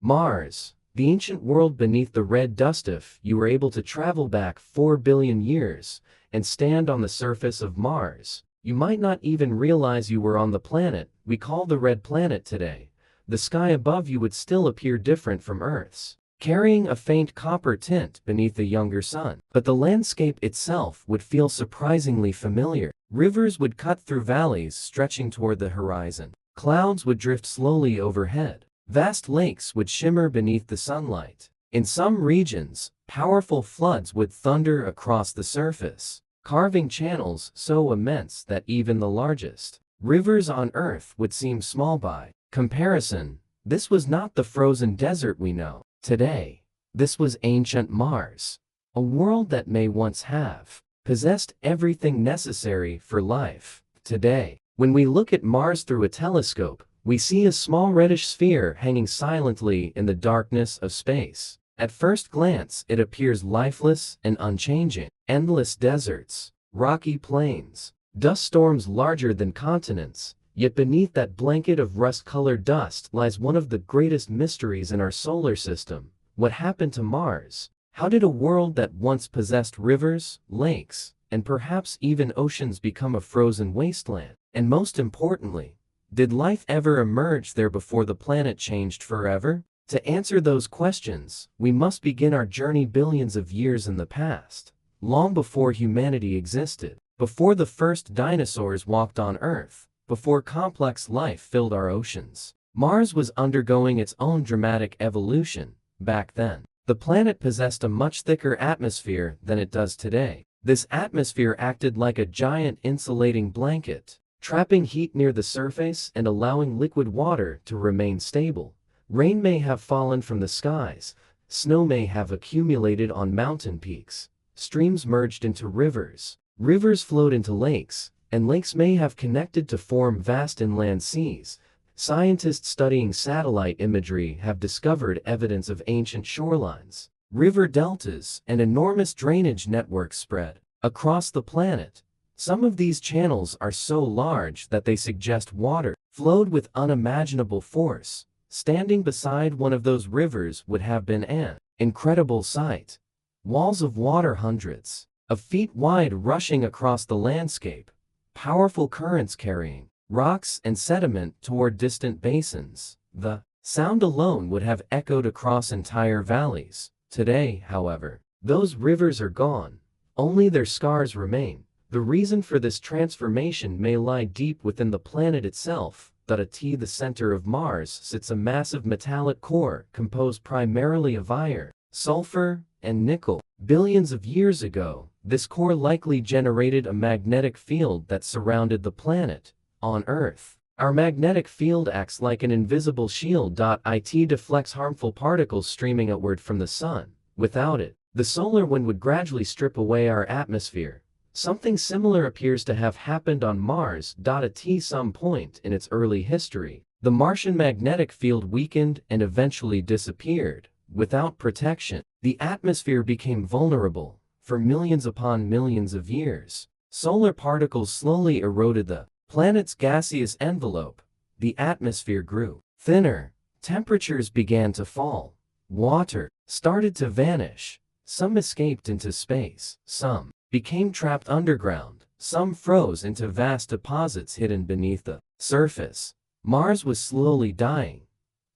Mars, the ancient world beneath the red dust. If you were able to travel back 4 billion years and stand on the surface of Mars, you might not even realize you were on the planet we call the red planet today. The sky above you would still appear different from Earth's, carrying a faint copper tint beneath the younger sun. But the landscape itself would feel surprisingly familiar. Rivers would cut through valleys stretching toward the horizon. Clouds would drift slowly overhead. Vast lakes would shimmer beneath the sunlight. In some regions, powerful floods would thunder across the surface, carving channels so immense that even the largest rivers on Earth would seem small by comparison. This was not the frozen desert we know today. This was ancient Mars, a world that may once have possessed everything necessary for life. Today, when we look at Mars through a telescope, we see a small reddish sphere hanging silently in the darkness of space. At first glance, it appears lifeless and unchanging. Endless deserts, rocky plains, dust storms larger than continents. Yet beneath that blanket of rust-colored dust lies one of the greatest mysteries in our solar system. What happened to Mars? How did a world that once possessed rivers, lakes, and perhaps even oceans become a frozen wasteland? And most importantly, did life ever emerge there before the planet changed forever? To answer those questions, we must begin our journey billions of years in the past, long before humanity existed, before the first dinosaurs walked on Earth, before complex life filled our oceans. Mars was undergoing its own dramatic evolution. Back then, the planet possessed a much thicker atmosphere than it does today. This atmosphere acted like a giant insulating blanket, trapping heat near the surface and allowing liquid water to remain stable. Rain may have fallen from the skies, snow may have accumulated on mountain peaks, streams merged into rivers, rivers flowed into lakes, and lakes may have connected to form vast inland seas. Scientists studying satellite imagery have discovered evidence of ancient shorelines, river deltas, and enormous drainage networks spread across the planet. Some of these channels are so large that they suggest water flowed with unimaginable force. Standing beside one of those rivers would have been an incredible sight. Walls of water hundreds of feet wide rushing across the landscape, powerful currents carrying rocks and sediment toward distant basins. The sound alone would have echoed across entire valleys. Today, however, those rivers are gone. Only their scars remain. The reason for this transformation may lie deep within the planet itself. At the center of Mars sits a massive metallic core composed primarily of iron, sulfur, and nickel. Billions of years ago, this core likely generated a magnetic field that surrounded the planet. On Earth, our magnetic field acts like an invisible shield. It deflects harmful particles streaming outward from the sun. Without it, the solar wind would gradually strip away our atmosphere. Something similar appears to have happened on Mars. At some point in its early history, the Martian magnetic field weakened and eventually disappeared. Without protection, the atmosphere became vulnerable. For millions upon millions of years, solar particles slowly eroded the planet's gaseous envelope. The atmosphere grew thinner, temperatures began to fall, water started to vanish. Some escaped into space, some became trapped underground, some froze into vast deposits hidden beneath the surface. Mars was slowly dying.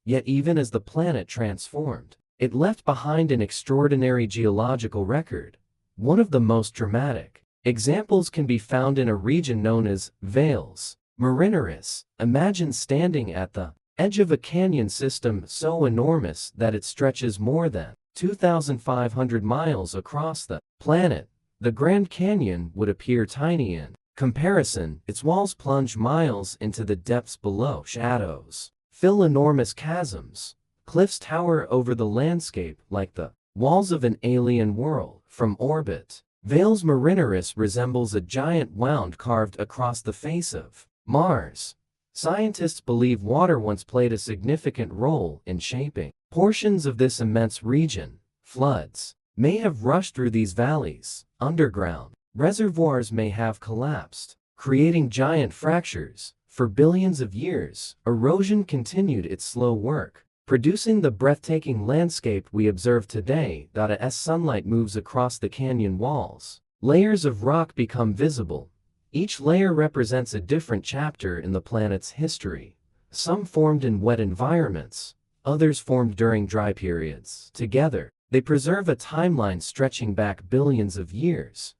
Yet even as the planet transformed, it left behind an extraordinary geological record. One of the most dramatic examples can be found in a region known as Valles Marineris. Imagine standing at the edge of a canyon system so enormous that it stretches more than 2,500 miles across the planet. The Grand Canyon would appear tiny in comparison. Its walls plunge miles into the depths below. Shadows fill enormous chasms. Cliffs tower over the landscape like the walls of an alien world. From orbit, Valles Marineris resembles a giant wound carved across the face of Mars. Scientists believe water once played a significant role in shaping portions of this immense region. Floods may have rushed through these valleys. Underground reservoirs may have collapsed, creating giant fractures. For billions of years, erosion continued its slow work, producing the breathtaking landscape we observe today. As sunlight moves across the canyon walls, layers of rock become visible. Each layer represents a different chapter in the planet's history. Some formed in wet environments, others formed during dry periods. Together, they preserve a timeline stretching back billions of years.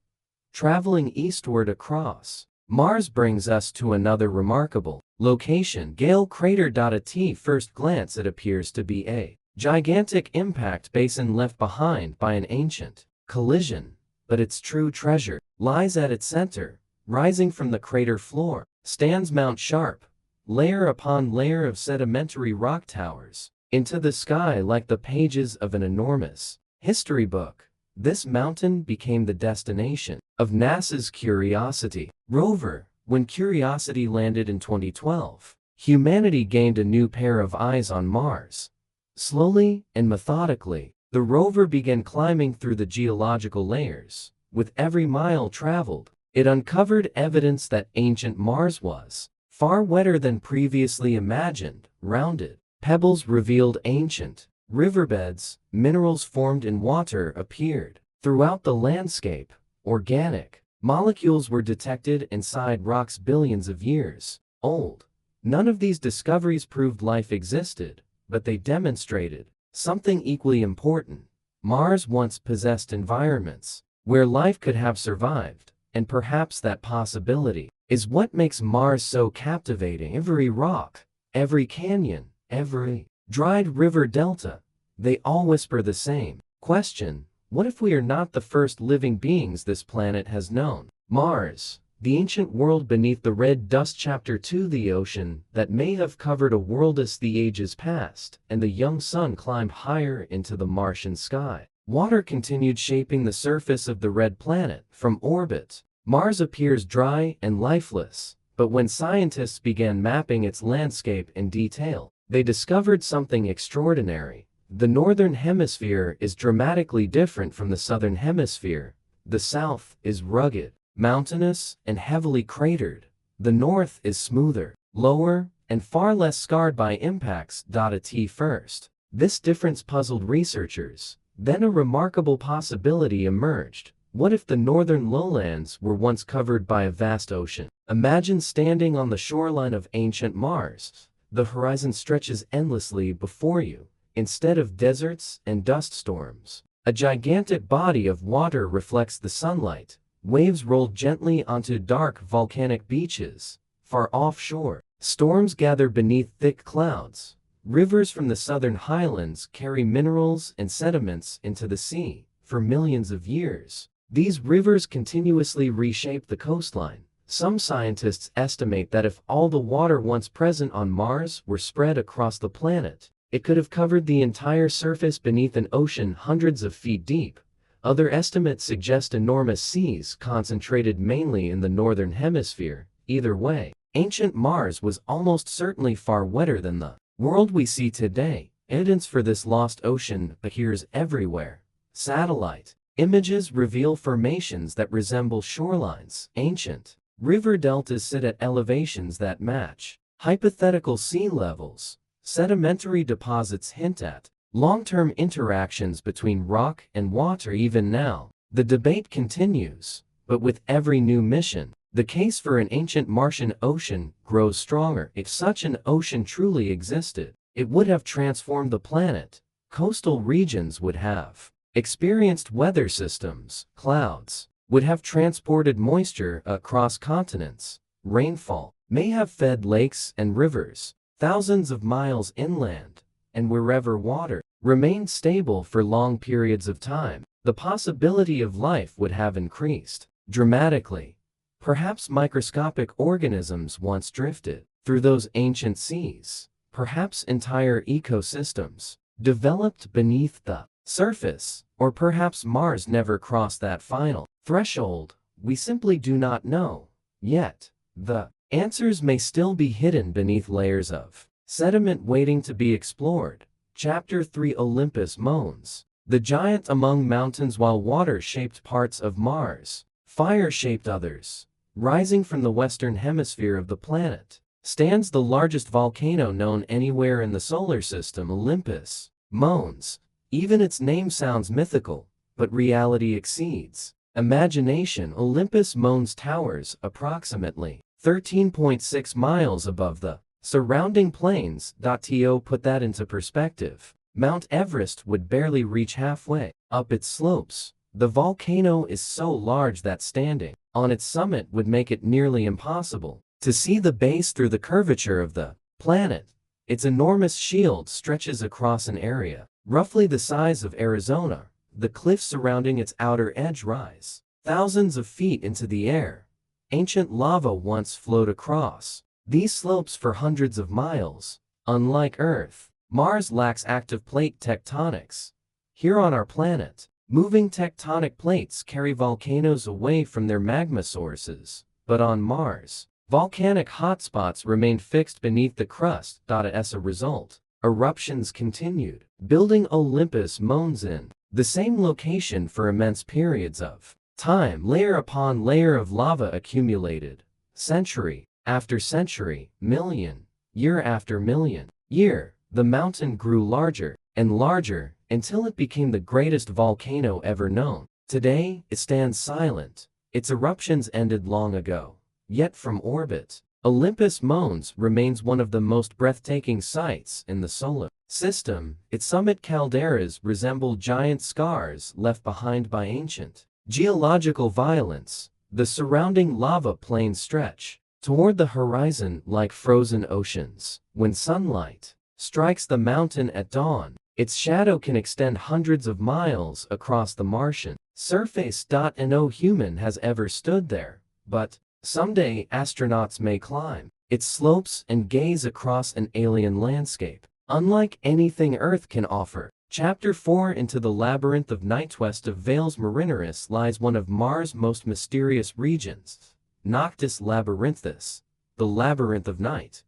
Traveling eastward across Mars brings us to another remarkable location, Gale Crater. At first glance it appears to be a gigantic impact basin left behind by an ancient collision, but its true treasure lies at its center. Rising from the crater floor stands Mount Sharp, layer upon layer of sedimentary rock towers into the sky like the pages of an enormous history book. This mountain became the destination of NASA's Curiosity rover. When Curiosity landed in 2012, humanity gained a new pair of eyes on Mars. Slowly and methodically, the rover began climbing through the geological layers. With every mile traveled, it uncovered evidence that ancient Mars was far wetter than previously imagined. Rounded pebbles revealed ancient riverbeds, minerals formed in water appeared throughout the landscape. Organic molecules were detected inside rocks billions of years old. None of these discoveries proved life existed, but they demonstrated something equally important. Mars once possessed environments where life could have survived, and perhaps that possibility is what makes Mars so captivating. Every rock, every canyon, every dried river delta, they all whisper the same question: what if we are not the first living beings this planet has known? Mars, the ancient world beneath the red dust. Chapter 2: the ocean that may have covered a world as the ages passed, and the young sun climbed higher into the Martian sky. Water continued shaping the surface of the red planet. From orbit, Mars appears dry and lifeless, but when scientists began mapping its landscape in detail, they discovered something extraordinary. The northern hemisphere is dramatically different from the southern hemisphere. The south is rugged, mountainous, and heavily cratered. The north is smoother, lower, and far less scarred by impacts. At first, this difference puzzled researchers. Then a remarkable possibility emerged. What if the northern lowlands were once covered by a vast ocean? Imagine standing on the shoreline of ancient Mars. The horizon stretches endlessly before you. Instead of deserts and dust storms, a gigantic body of water reflects the sunlight. Waves roll gently onto dark volcanic beaches. Far offshore, storms gather beneath thick clouds. Rivers from the southern highlands carry minerals and sediments into the sea. For millions of years, these rivers continuously reshape the coastline. Some scientists estimate that if all the water once present on Mars were spread across the planet, it could have covered the entire surface beneath an ocean hundreds of feet deep. Other estimates suggest enormous seas concentrated mainly in the northern hemisphere. Either way, ancient Mars was almost certainly far wetter than the world we see today. Evidence for this lost ocean appears everywhere. Satellite images reveal formations that resemble shorelines. Ancient river deltas sit at elevations that match hypothetical sea levels. Sedimentary deposits hint at long-term interactions between rock and water. Even now, the debate continues, but with every new mission, the case for an ancient Martian ocean grows stronger. If such an ocean truly existed, it would have transformed the planet. Coastal regions would have experienced weather systems. Clouds would have transported moisture across continents. Rainfall may have fed lakes and rivers thousands of miles inland, and wherever water remained stable for long periods of time, the possibility of life would have increased dramatically. Perhaps microscopic organisms once drifted through those ancient seas. Perhaps entire ecosystems developed beneath the surface. Or perhaps Mars never crossed that final threshold. We simply do not know. Yet, the answers may still be hidden beneath layers of sediment waiting to be explored. Chapter 3: Olympus Mons. The giant among mountains. While water shaped parts of Mars, fire shaped others. Rising from the western hemisphere of the planet, stands the largest volcano known anywhere in the solar system, Olympus. Mons. Even its name sounds mythical, but reality exceeds imagination. Olympus Mons towers approximately 13.6 miles above the surrounding plains. To put that into perspective, Mount Everest would barely reach halfway up its slopes. The volcano is so large that standing on its summit would make it nearly impossible to see the base through the curvature of the planet. Its enormous shield stretches across an area roughly the size of Arizona. The cliffs surrounding its outer edge rise thousands of feet into the air. Ancient lava once flowed across these slopes for hundreds of miles. Unlike Earth, Mars lacks active plate tectonics. Here on our planet, moving tectonic plates carry volcanoes away from their magma sources. But on Mars, volcanic hotspots remain fixed beneath the crust. As a result, eruptions continued, building Olympus Mons in the same location for immense periods of time. Layer upon layer of lava accumulated, century after century, million year after million year. The mountain grew larger and larger until it became the greatest volcano ever known. Today, it stands silent. Its eruptions ended long ago. Yet from orbit, Olympus Mons remains one of the most breathtaking sights in the solar system. Its summit calderas resemble giant scars left behind by ancient geological violence. The surrounding lava plains stretch toward the horizon like frozen oceans. When sunlight strikes the mountain at dawn, its shadow can extend hundreds of miles across the Martian surface. No human has ever stood there, but someday astronauts may climb its slopes and gaze across an alien landscape, unlike anything Earth can offer. Chapter 4. Into the labyrinth of night. West of Valles Marineris lies one of Mars' most mysterious regions, Noctis Labyrinthus, the Labyrinth of Night.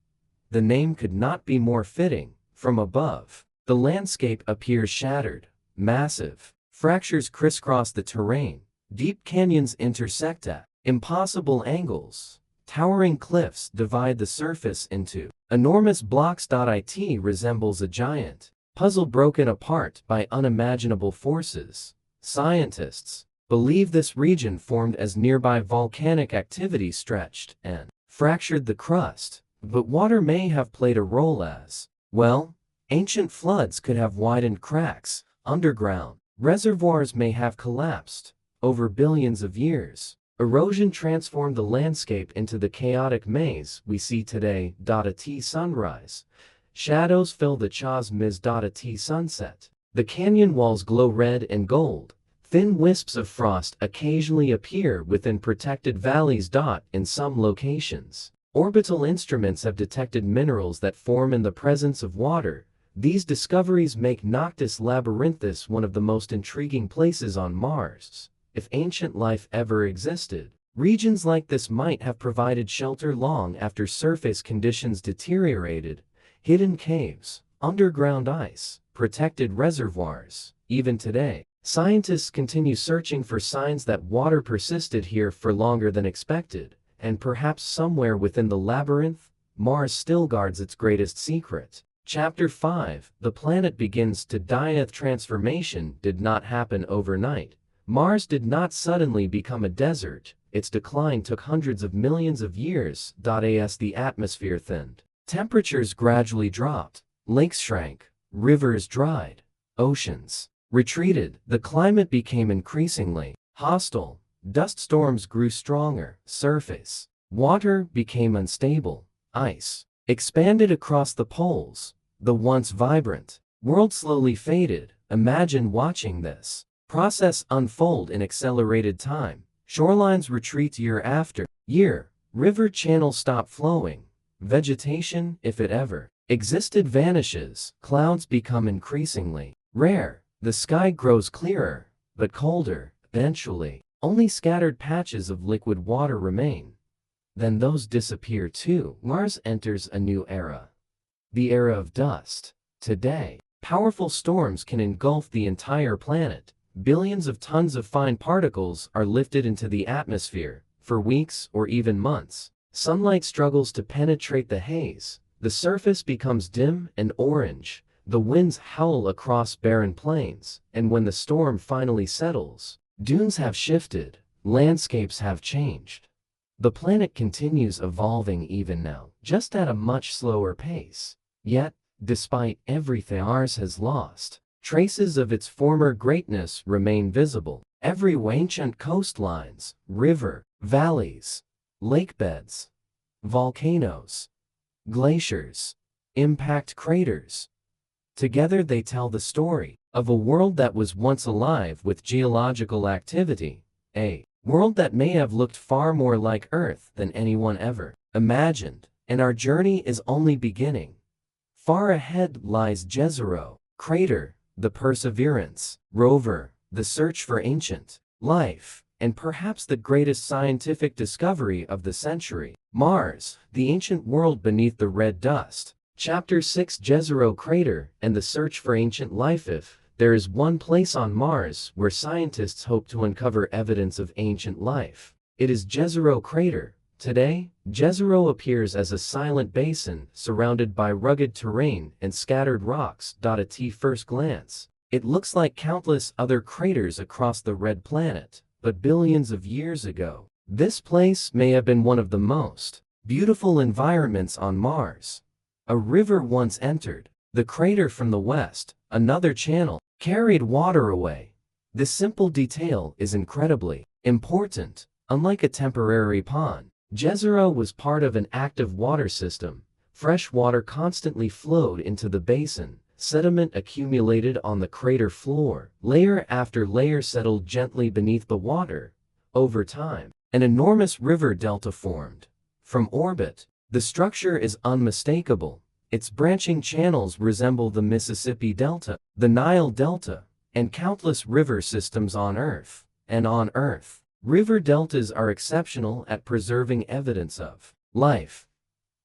The name could not be more fitting. From above, the landscape appears shattered, massive. Fractures crisscross the terrain. Deep canyons intersect at impossible angles. Towering cliffs divide the surface into enormous blocks. It resembles a giant puzzle broken apart by unimaginable forces. Scientists believe this region formed as nearby volcanic activity stretched and fractured the crust. But water may have played a role as well. Ancient floods could have widened cracks. Underground reservoirs may have collapsed. Over billions of years, erosion transformed the landscape into the chaotic maze we see today. Sunrise. Shadows fill the Chasms. Sunset. The canyon walls glow red and gold. Thin wisps of frost occasionally appear within protected valleys. In some locations, orbital instruments have detected minerals that form in the presence of water. These discoveries make Noctis Labyrinthus one of the most intriguing places on Mars. If ancient life ever existed, regions like this might have provided shelter long after surface conditions deteriorated. Hidden caves, underground ice, protected reservoirs. Even today, scientists continue searching for signs that water persisted here for longer than expected. And perhaps somewhere within the labyrinth, Mars still guards its greatest secret. Chapter 5. The planet begins to die. Transformation did not happen overnight. Mars did not suddenly become a desert. Its decline took hundreds of millions of years. As the atmosphere thinned, temperatures gradually dropped, lakes shrank, rivers dried, oceans retreated. The climate became increasingly hostile. Dust storms grew stronger. Surface water became unstable. Ice expanded across the poles. The once vibrant world slowly faded. Imagine watching this process unfold in accelerated time. Shorelines retreat year after year. River channels stop flowing. Vegetation, if it ever existed, vanishes. Clouds become increasingly rare. The sky grows clearer, but colder. Eventually, only scattered patches of liquid water remain. Then those disappear too. Mars enters a new era. The era of dust. Today, powerful storms can engulf the entire planet. Billions of tons of fine particles are lifted into the atmosphere. For weeks or even months, Sunlight struggles to penetrate the haze. The surface becomes dim and orange. The winds howl across barren plains, and when the storm finally settles, dunes have shifted, landscapes have changed. The planet continues evolving even now, just at a much slower pace. Yet, despite everything Mars has lost, traces of its former greatness remain visible. Every ancient coastlines, river, valleys, lake beds, volcanoes, glaciers, impact craters. Together they tell the story of a world that was once alive with geological activity, a world that may have looked far more like Earth than anyone ever imagined, and our journey is only beginning. Far ahead lies Jezero crater, the Perseverance rover, the search for ancient life, and perhaps the greatest scientific discovery of the century, Mars, the ancient world beneath the red dust. Chapter 6: Jezero Crater and the Search for Ancient Life. If there is one place on Mars where scientists hope to uncover evidence of ancient life, it is Jezero Crater. Today, Jezero appears as a silent basin surrounded by rugged terrain and scattered rocks. At first glance, it looks like countless other craters across the red planet, but billions of years ago, this place may have been one of the most beautiful environments on Mars. A river once entered the crater from the west. Another channel carried water away. This simple detail is incredibly important. Unlike a temporary pond, Jezero was part of an active water system. Fresh water constantly flowed into the basin. Sediment accumulated on the crater floor. Layer after layer settled gently beneath the water. Over time, an enormous river delta formed. From orbit, the structure is unmistakable. Its branching channels resemble the Mississippi Delta, the Nile Delta, and countless river systems on Earth. And on Earth, river deltas are exceptional at preserving evidence of life.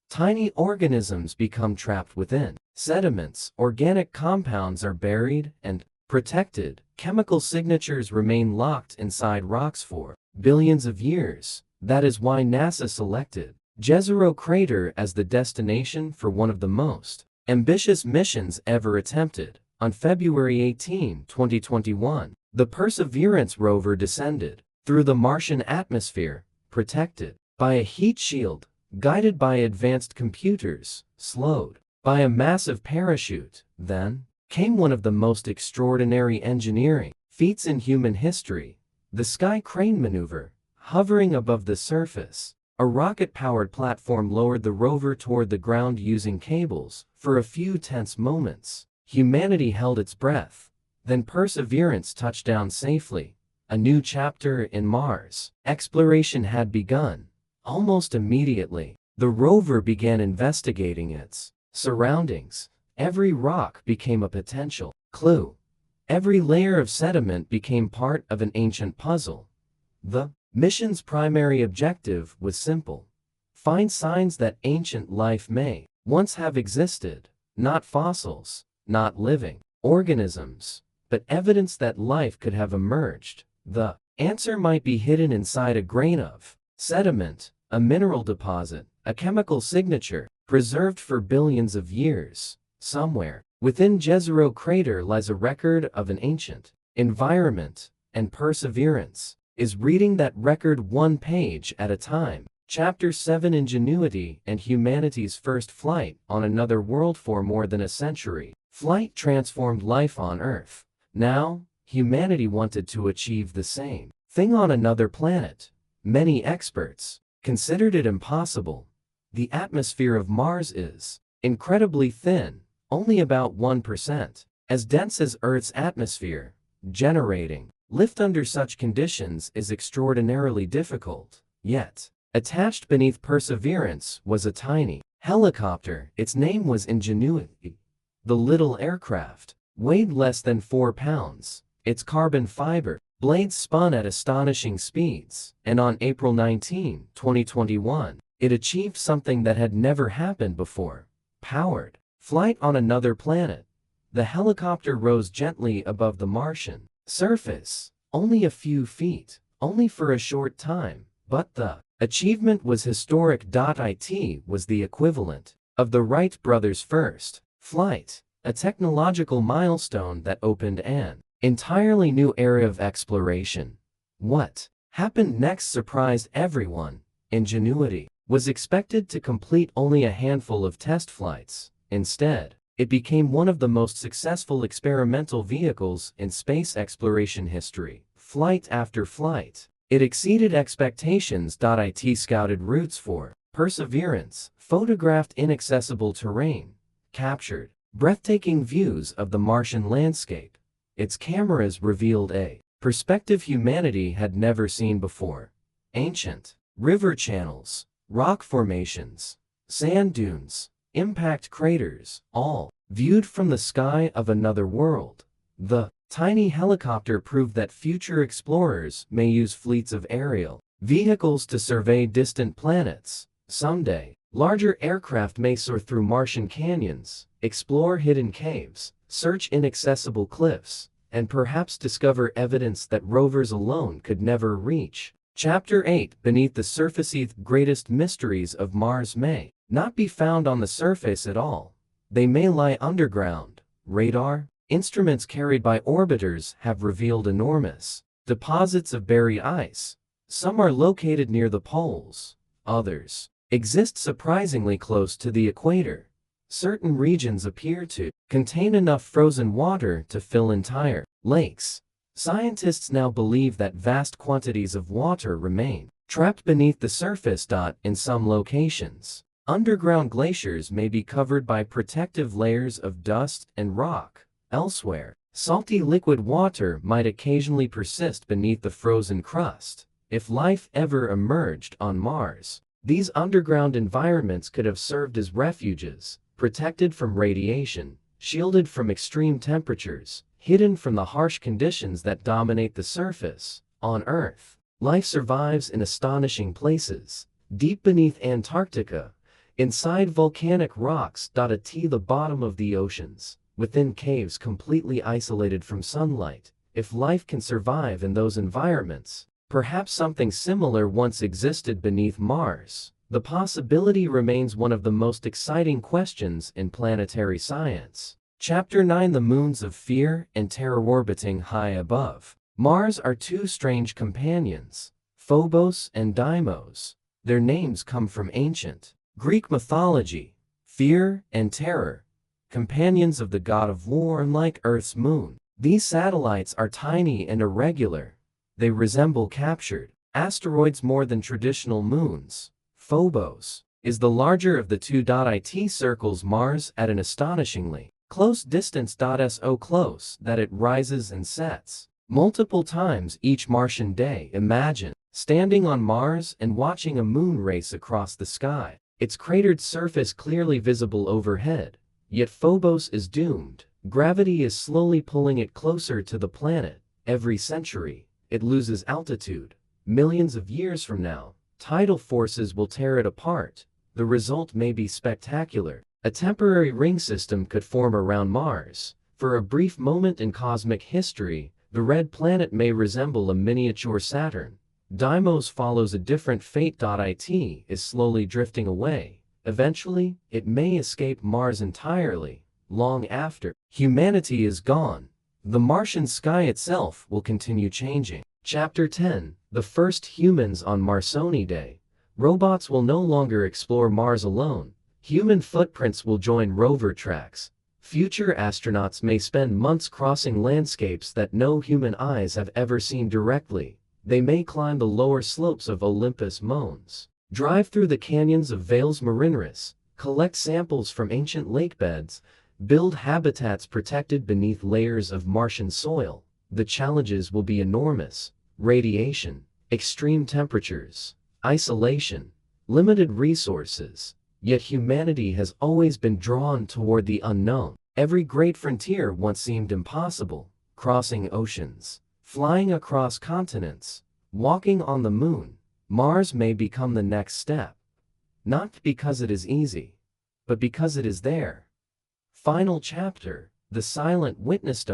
Tiny organisms become trapped within sediments. Organic compounds are buried and protected. Chemical signatures remain locked inside rocks for billions of years. That is why NASA selected Jezero Crater as the destination for one of the most ambitious missions ever attempted. On February 18, 2021, the Perseverance rover descended through the Martian atmosphere, protected by a heat shield, guided by advanced computers, slowed by a massive parachute. Then came one of the most extraordinary engineering feats in human history: the sky crane maneuver. Hovering above the surface, a rocket-powered platform lowered the rover toward the ground using cables. For a few tense moments, humanity held its breath. Then Perseverance touched down safely. A new chapter in Mars exploration had begun. Almost immediately, the rover began investigating its surroundings. Every rock became a potential clue. Every layer of sediment became part of an ancient puzzle. The mission's primary objective was simple: find signs that ancient life may once have existed. Not fossils, not living organisms, but evidence that life could have emerged. The answer might be hidden inside a grain of sediment, a mineral deposit, a chemical signature, preserved for billions of years. Somewhere within Jezero Crater lies a record of an ancient environment, and Perseverance is reading that record one page at a time. Chapter 7: Ingenuity and humanity's first flight on another world. For more than a century, flight transformed life on Earth. Now, humanity wanted to achieve the same thing on another planet. Many experts considered it impossible. The atmosphere of Mars is incredibly thin, only about 1% as dense as Earth's atmosphere. Generating lift under such conditions is extraordinarily difficult. Yet, attached beneath Perseverance was a tiny helicopter. Its name was Ingenuity. The little aircraft weighed less than 4 pounds. Its carbon fiber blades spun at astonishing speeds, and on April 19, 2021, it achieved something that had never happened before: powered flight on another planet. The helicopter rose gently above the Martian surface, only a few feet, only for a short time, but the achievement was historic. It was the equivalent of the Wright brothers' first flight, a technological milestone that opened an entirely new era of exploration. What happened next surprised everyone. Ingenuity was expected to complete only a handful of test flights. Instead, it became one of the most successful experimental vehicles in space exploration history. Flight after flight, it exceeded expectations. It scouted routes for Perseverance, photographed inaccessible terrain, captured breathtaking views of the Martian landscape. Its cameras revealed a perspective humanity had never seen before. Ancient river channels, rock formations, sand dunes, impact craters, all viewed from the sky of another world. The tiny helicopter proved that future explorers may use fleets of aerial vehicles to survey distant planets. Someday, larger aircraft may soar through Martian canyons, explore hidden caves, search inaccessible cliffs, and perhaps discover evidence that rovers alone could never reach. Chapter 8: Beneath the Surface. The greatest mysteries of Mars may not be found on the surface at all. They may lie underground. Radar instruments carried by orbiters have revealed enormous deposits of buried ice. Some are located near the poles. Others exist surprisingly close to the equator. Certain regions appear to contain enough frozen water to fill entire lakes. Scientists now believe that vast quantities of water remain trapped beneath the surface. In some locations, underground glaciers may be covered by protective layers of dust and rock. Elsewhere, salty liquid water might occasionally persist beneath the frozen crust. If life ever emerged on Mars, these underground environments could have served as refuges, protected from radiation, shielded from extreme temperatures, hidden from the harsh conditions that dominate the surface. On Earth, life survives in astonishing places. Deep beneath Antarctica, inside volcanic rocks. At the bottom of the oceans, within caves completely isolated from sunlight. If life can survive in those environments, perhaps something similar once existed beneath Mars. The possibility remains one of the most exciting questions in planetary science. Chapter 9: The Moons of Fear and Terror. Orbiting high above Mars are two strange companions, Phobos and Deimos. Their names come from ancient Greek mythology. Fear and terror, companions of the god of war. Like Earth's moon, these satellites are tiny and irregular. They resemble captured asteroids more than traditional moons. Phobos is the larger of the two. It circles Mars at an astonishingly close distance. So close that it rises and sets multiple times each Martian day. Imagine standing on Mars and watching a moon race across the sky, its cratered surface clearly visible overhead. Yet Phobos is doomed. Gravity is slowly pulling it closer to the planet. Every century, it loses altitude. Millions of years from now, tidal forces will tear it apart. The result may be spectacular. A temporary ring system could form around Mars. For a brief moment in cosmic history, the red planet may resemble a miniature Saturn. Deimos follows a different fate. It is slowly drifting away. Eventually, it may escape Mars entirely. Long after humanity is gone, the Martian sky itself will continue changing. Chapter 10: The First Humans on Martian Day. Robots will no longer explore Mars alone. Human footprints will join rover tracks. Future astronauts may spend months crossing landscapes that no human eyes have ever seen directly. They may climb the lower slopes of Olympus Mons, drive through the canyons of Valles Marineris, collect samples from ancient lakebeds, build habitats protected beneath layers of Martian soil. The challenges will be enormous: radiation, extreme temperatures, isolation, limited resources. Yet humanity has always been drawn toward the unknown. Every great frontier once seemed impossible: crossing oceans, flying across continents, walking on the moon. Mars may become the next step. Not because it is easy, but because it is there. Final chapter: The Silent Witness.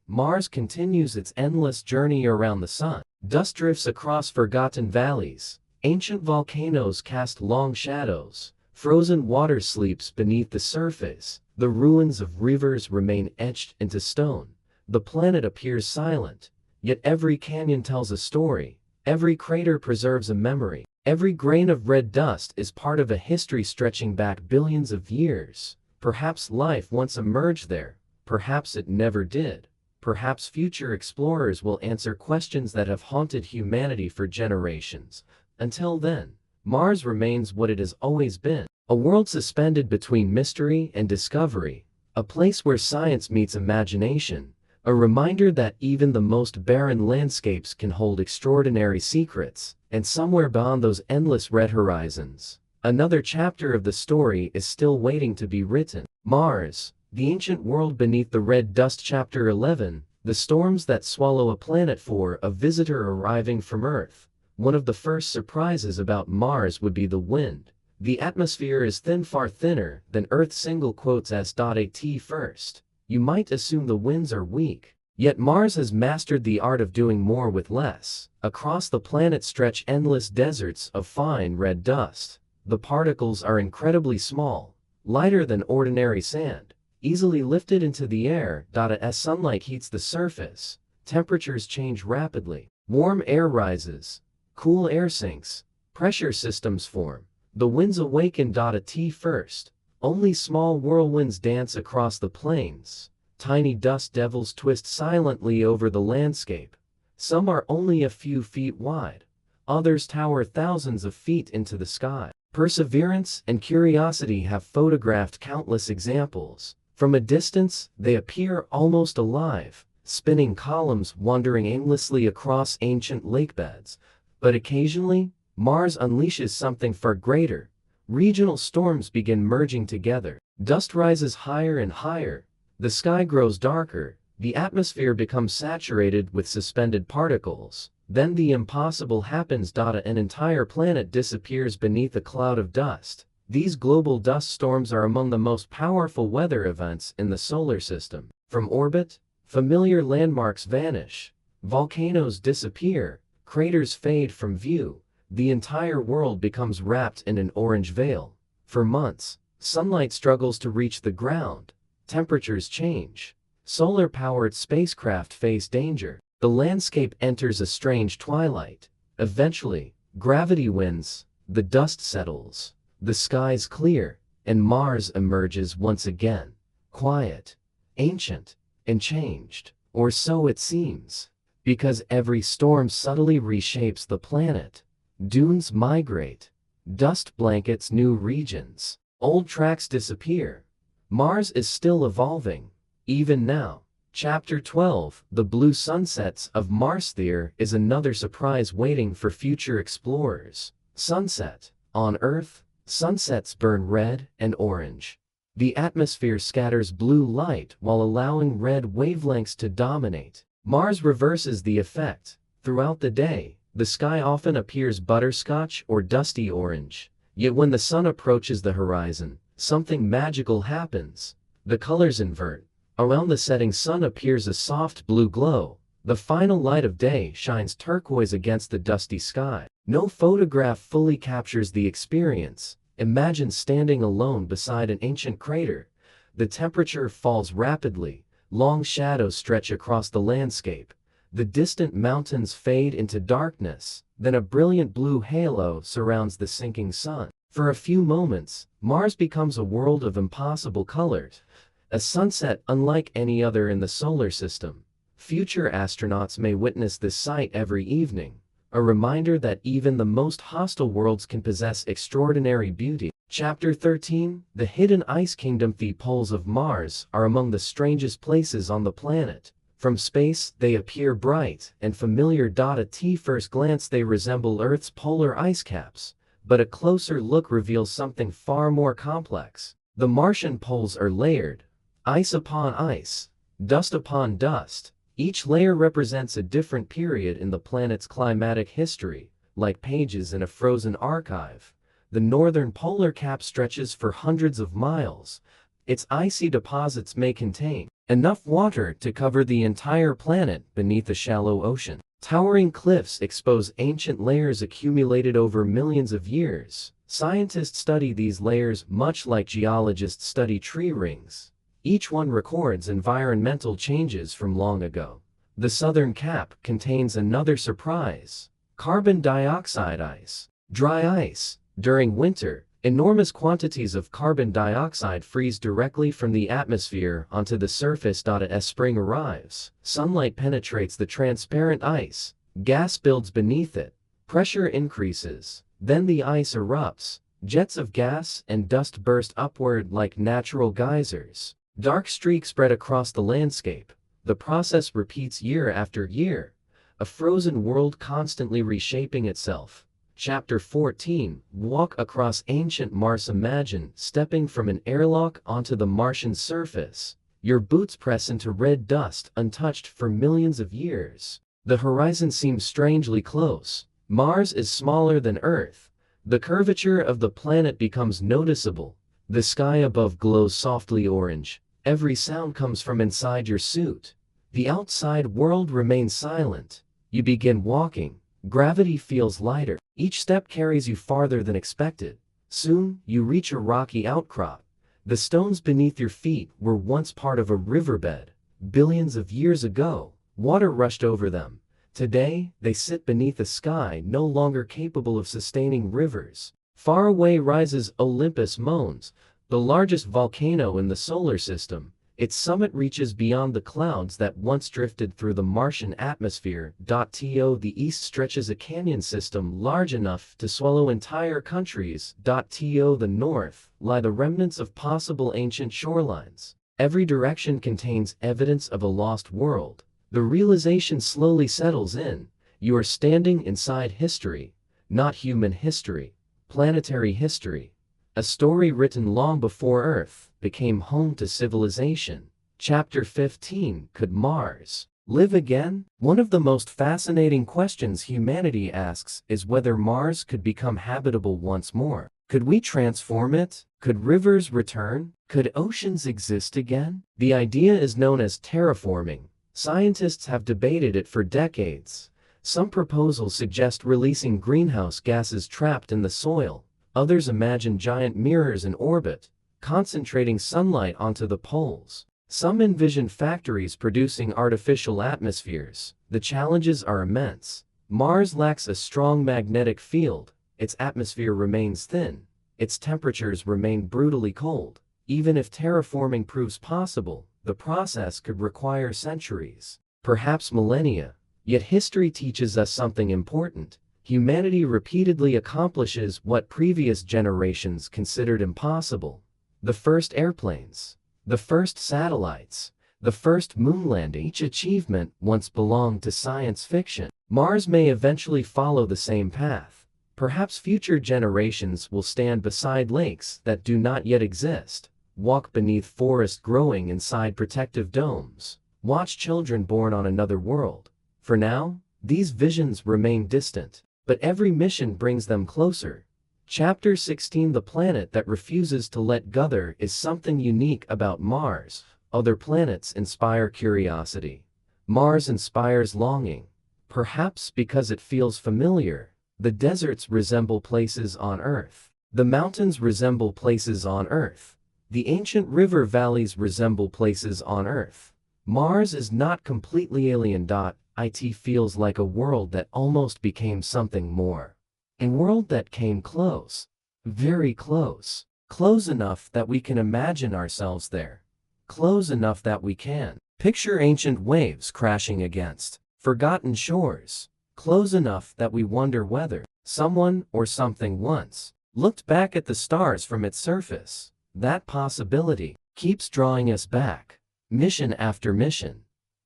Mars continues its endless journey around the sun. Dust drifts across forgotten valleys, Ancient volcanoes cast long shadows. Frozen water sleeps beneath the surface. The ruins of rivers remain etched into stone. The planet appears silent, yet every canyon tells a story. Every crater preserves a memory. Every grain of red dust is part of a history stretching back billions of years. Perhaps life once emerged there. Perhaps it never did. Perhaps future explorers will answer questions that have haunted humanity for generations. Until then, Mars remains what it has always been. A world suspended between mystery and discovery. A place where science meets imagination. A reminder that even the most barren landscapes can hold extraordinary secrets. And somewhere beyond those endless red horizons, another chapter of the story is still waiting to be written. Mars, the ancient world beneath the red dust. Chapter 11, the storms that swallow a planet. For a visitor arriving from Earth, one of the first surprises about Mars would be the wind. The atmosphere is thin, far thinner than Earth's. Single quotes S.A.T. first. You might assume the winds are weak. Yet Mars has mastered the art of doing more with less. Across the planet stretch endless deserts of fine red dust. The particles are incredibly small, lighter than ordinary sand, easily lifted into the air. As sunlight heats the surface, temperatures change rapidly. Warm air rises, cool air sinks, pressure systems form. The winds awaken. T first. Only small whirlwinds dance across the plains. Tiny dust devils twist silently over the landscape. Some are only a few feet wide. Others tower thousands of feet into the sky. Perseverance and curiosity have photographed countless examples. From a distance, they appear almost alive, spinning columns wandering aimlessly across ancient lakebeds. But occasionally, Mars unleashes something far greater. Regional storms begin merging together. Dust rises higher and higher. The sky grows darker. The atmosphere becomes saturated with suspended particles. Then the impossible happens. An entire planet disappears beneath a cloud of dust. These global dust storms are among the most powerful weather events in the solar system. From orbit, familiar landmarks vanish. Volcanoes disappear. Craters fade from view. The entire world becomes wrapped in an orange veil. For months, sunlight struggles to reach the ground. Temperatures change. Solar-powered spacecraft face danger. The landscape enters a strange twilight. Eventually, gravity wins. The dust settles. The skies clear, and Mars emerges once again. Quiet, ancient, and changed. Or so it seems. Because every storm subtly reshapes the planet. Dunes migrate. Dust blankets new regions. Old tracks disappear. Mars is still evolving. Even now. Chapter 12, The Blue Sunsets of Mars. There is another surprise waiting for future explorers. Sunset. On Earth, sunsets burn red and orange. The atmosphere scatters blue light while allowing red wavelengths to dominate. Mars reverses the effect. Throughout the day, the sky often appears butterscotch or dusty orange. Yet when the sun approaches the horizon, something magical happens. The colors invert. Around the setting sun appears a soft blue glow. The final light of day shines turquoise against the dusty sky. No photograph fully captures the experience. Imagine standing alone beside an ancient crater. The temperature falls rapidly. Long shadows stretch across the landscape. The distant mountains fade into darkness. Then a brilliant blue halo surrounds the sinking sun. For a few moments, Mars becomes a world of impossible colors. A sunset unlike any other in the solar system. Future astronauts may witness this sight every evening. A reminder that even the most hostile worlds can possess extraordinary beauty. Chapter 13, The Hidden Ice Kingdom. The poles of Mars are among the strangest places on the planet. From space, they appear bright and familiar. At first glance they resemble Earth's polar ice caps. But a closer look reveals something far more complex. The Martian poles are layered. Ice upon ice. Dust upon dust. Each layer represents a different period in the planet's climatic history, like pages in a frozen archive. The northern polar cap stretches for hundreds of miles. Its icy deposits may contain enough water to cover the entire planet beneath a shallow ocean. Towering cliffs expose ancient layers accumulated over millions of years. Scientists study these layers much like geologists study tree rings. Each one records environmental changes from long ago. The southern cap contains another surprise: carbon dioxide ice. Dry ice. During winter, enormous quantities of carbon dioxide freeze directly from the atmosphere onto the surface. As spring arrives, sunlight penetrates the transparent ice. Gas builds beneath it. Pressure increases. Then the ice erupts. Jets of gas and dust burst upward like natural geysers. Dark streaks spread across the landscape. The process repeats year after year, a frozen world constantly reshaping itself. Chapter 14. Walk across ancient Mars. Imagine stepping from an airlock onto the Martian surface. Your boots press into red dust untouched for millions of years. The horizon seems strangely close. Mars is smaller than Earth. The curvature of the planet becomes noticeable. The sky above glows softly orange. Every sound comes from inside your suit. The outside world remains silent. You begin walking. Gravity feels lighter. Each step carries you farther than expected. Soon, you reach a rocky outcrop. The stones beneath your feet were once part of a riverbed. Billions of years ago, water rushed over them. Today, they sit beneath a sky no longer capable of sustaining rivers. Far away rises Olympus Mons, the largest volcano in the solar system. Its summit reaches beyond the clouds that once drifted through the Martian atmosphere. To the east stretches a canyon system large enough to swallow entire countries. To the north lie the remnants of possible ancient shorelines. Every direction contains evidence of a lost world. The realization slowly settles in. You are standing inside history, not human history, planetary history. A story written long before Earth became home to civilization. Chapter 15. Could Mars live again? One of the most fascinating questions humanity asks is whether Mars could become habitable once more. Could we transform it? Could rivers return? Could oceans exist again? The idea is known as terraforming. Scientists have debated it for decades. Some proposals suggest releasing greenhouse gases trapped in the soil. Others imagine giant mirrors in orbit, concentrating sunlight onto the poles. Some envision factories producing artificial atmospheres. The challenges are immense. Mars lacks a strong magnetic field. Its atmosphere remains thin. Its temperatures remain brutally cold. Even if terraforming proves possible, the process could require centuries, perhaps millennia. Yet history teaches us something important. Humanity repeatedly accomplishes what previous generations considered impossible. The first airplanes, the first satellites, the first moon landing. Each achievement once belonged to science fiction. Mars may eventually follow the same path. Perhaps future generations will stand beside lakes that do not yet exist, walk beneath forests growing inside protective domes, watch children born on another world. For now, these visions remain distant, but every mission brings them closer. Chapter 16. The planet that refuses to let go. There is something unique about Mars. Other planets inspire curiosity. Mars inspires longing. Perhaps because it feels familiar. The deserts resemble places on Earth. The mountains resemble places on Earth. The ancient river valleys resemble places on Earth. Mars is not completely alien. It feels like a world that almost became something more. A world that came close. Very close. Close enough that we can imagine ourselves there. Close enough that we can picture ancient waves crashing against forgotten shores. Close enough that we wonder whether someone or something once looked back at the stars from its surface. That possibility keeps drawing us back. Mission after mission.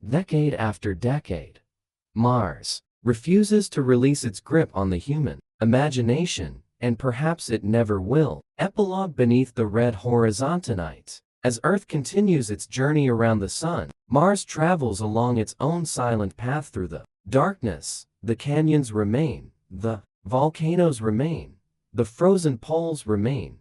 Decade after decade. Mars refuses to release its grip on the human imagination, and perhaps it never will. Epilogue. Beneath the red horizon. Tonight, as Earth continues its journey around the sun, Mars travels along its own silent path through the darkness. The canyons remain. The volcanoes remain. The frozen poles remain.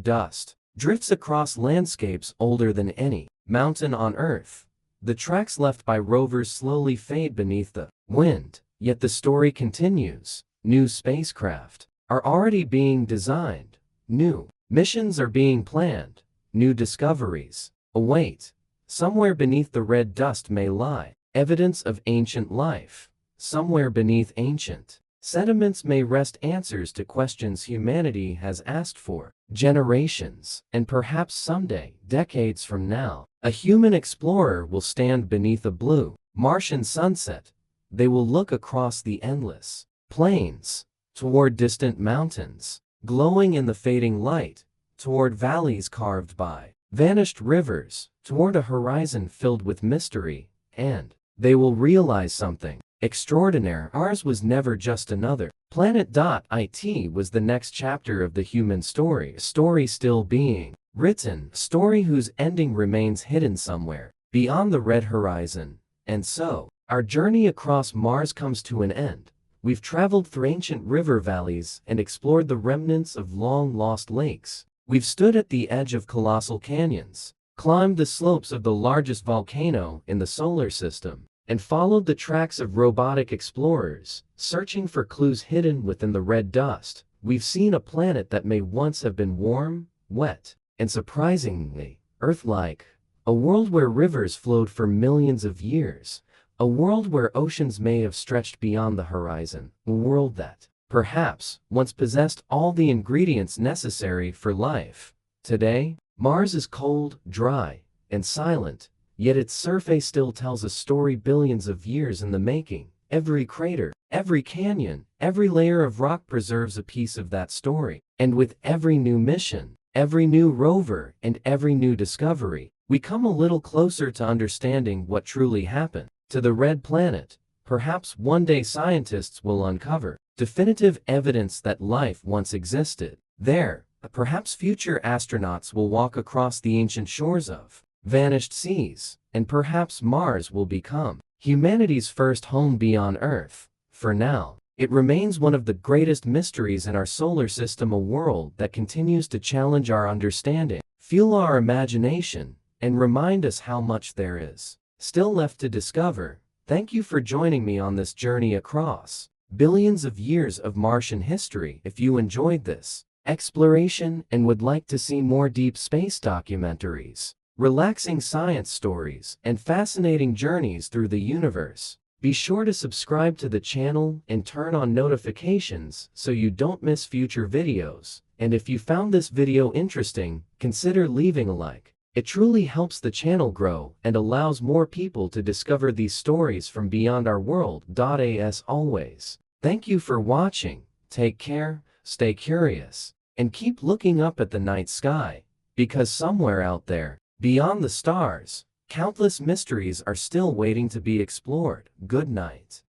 Dust drifts across landscapes older than any mountain on Earth. The tracks left by rovers slowly fade beneath the wind. Yet the story continues. New spacecraft are already being designed. New missions are being planned. New discoveries await. Somewhere beneath the red dust may lie evidence of ancient life. Somewhere beneath ancient sediments may rest answers to questions humanity has asked for generations, and perhaps someday, decades from now, a human explorer will stand beneath a blue Martian sunset. They will look across the endless plains, toward distant mountains, glowing in the fading light, toward valleys carved by vanished rivers, toward a horizon filled with mystery, and they will realize something extraordinary. Ours was never just another planet. It was the next chapter of the human story, a story still being written, a story whose ending remains hidden somewhere beyond the red horizon. And so, our journey across Mars comes to an end. We've traveled through ancient river valleys and explored the remnants of long-lost lakes. We've stood at the edge of colossal canyons, climbed the slopes of the largest volcano in the solar system, and followed the tracks of robotic explorers, searching for clues hidden within the red dust. We've seen a planet that may once have been warm, wet, and surprisingly Earth-like. A world where rivers flowed for millions of years. A world where oceans may have stretched beyond the horizon. A world that, perhaps, once possessed all the ingredients necessary for life. Today, Mars is cold, dry, and silent, yet its surface still tells a story billions of years in the making. Every crater, every canyon, every layer of rock preserves a piece of that story. And with every new mission, every new rover, and every new discovery, we come a little closer to understanding what truly happened to the red planet. Perhaps one day scientists will uncover definitive evidence that life once existed there. Perhaps future astronauts will walk across the ancient shores of vanished seas, and perhaps Mars will become humanity's first home beyond Earth. For now, it remains one of the greatest mysteries in our solar system, a world that continues to challenge our understanding, fuel our imagination, and remind us how much there is still left to discover. Thank you for joining me on this journey across billions of years of Martian history. If you enjoyed this exploration and would like to see more deep space documentaries, relaxing science stories, and fascinating journeys through the universe, be sure to subscribe to the channel and turn on notifications so you don't miss future videos. And if you found this video interesting, consider leaving a like. It truly helps the channel grow and allows more people to discover these stories from beyond our world. As always, thank you for watching. Take care, stay curious, and keep looking up at the night sky, because somewhere out there, beyond the stars, countless mysteries are still waiting to be explored. Good night.